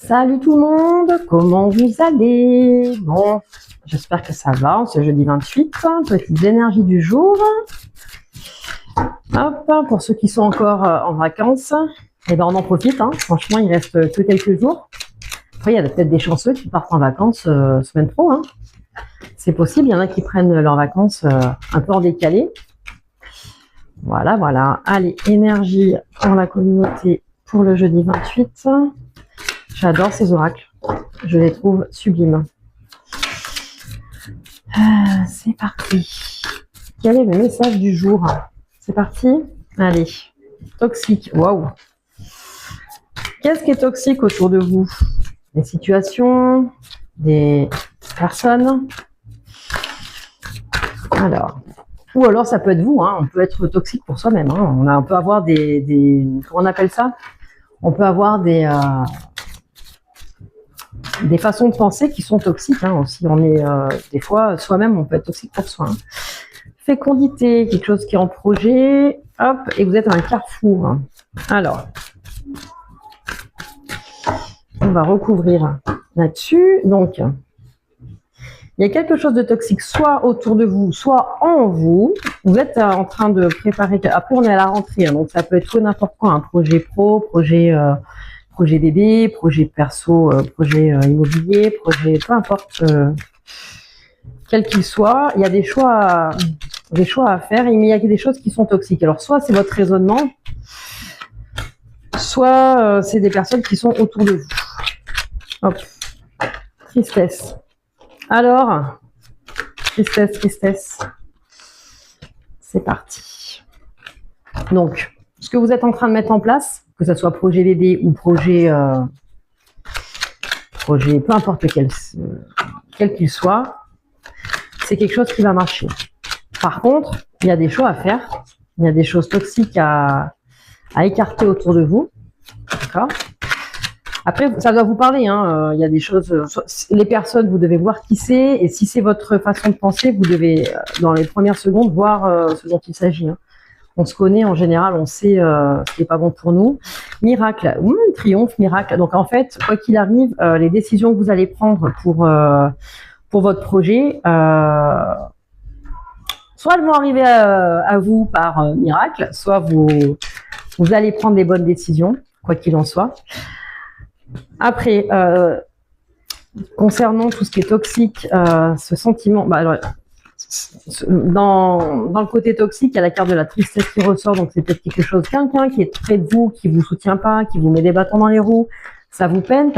Salut tout le monde, comment vous allez? Bon, j'espère que ça va, ce jeudi 28, petites énergies du jour. Hop, pour ceux qui sont encore en vacances, eh ben on en profite, hein. Franchement il reste que quelques jours. Après il y a peut-être des chanceux qui partent en vacances semaine pro, hein. C'est possible, il y en a qui prennent leurs vacances un peu en décalé. Voilà, voilà. Allez, énergie pour la communauté pour le jeudi 28. J'adore ces oracles. Je les trouve sublimes. C'est parti. Quel est le message du jour? C'est parti. Allez. Toxique. Waouh. Qu'est-ce qui est toxique autour de vous? Des situations, des personnes. Alors. Ou alors ça peut être vous, hein. On peut être toxique pour soi-même, hein. On peut avoir comment on appelle ça? On peut avoir des façons de penser qui sont toxiques, hein, aussi. On est des fois soi-même, on peut être toxique pour soi, hein. Fécondité, quelque chose qui est en projet, hop, et vous êtes à un carrefour, hein. Alors, on va recouvrir là-dessus. Donc, il y a quelque chose de toxique, soit autour de vous, soit en vous. Vous êtes en train de préparer. Après, on est à la rentrée, hein, donc ça peut être tout n'importe quoi, un projet pro, projet bébé, projet perso, projet immobilier, projet, peu importe, quel qu'il soit. Il y a des choix à faire, mais il y a des choses qui sont toxiques. Alors, soit c'est votre raisonnement, soit c'est des personnes qui sont autour de vous. Hop, tristesse. Alors, tristesse. C'est parti. Donc, ce que vous êtes en train de mettre en place, que ce soit projet bébé ou projet, peu importe quel qu'il soit, c'est quelque chose qui va marcher. Par contre, il y a des choix à faire, il y a des choses toxiques à écarter autour de vous. D'accord ? Après, ça doit vous parler, hein. Il y a des choses, les personnes, vous devez voir qui c'est, et si c'est votre façon de penser, vous devez, dans les premières secondes, voir ce dont il s'agit, hein. On se connaît, en général, on sait ce qui n'est pas bon pour nous. Miracle, triomphe, miracle. Donc, en fait, quoi qu'il arrive, les décisions que vous allez prendre pour votre projet, soit elles vont arriver à vous par miracle, soit vous allez prendre des bonnes décisions, quoi qu'il en soit. Après, concernant tout ce qui est toxique, ce sentiment, alors, dans le côté toxique, il y a la carte de la tristesse qui ressort, donc c'est peut-être quelque chose, quelqu'un qui est près de vous, qui vous soutient pas, qui vous met des bâtons dans les roues, ça vous peine.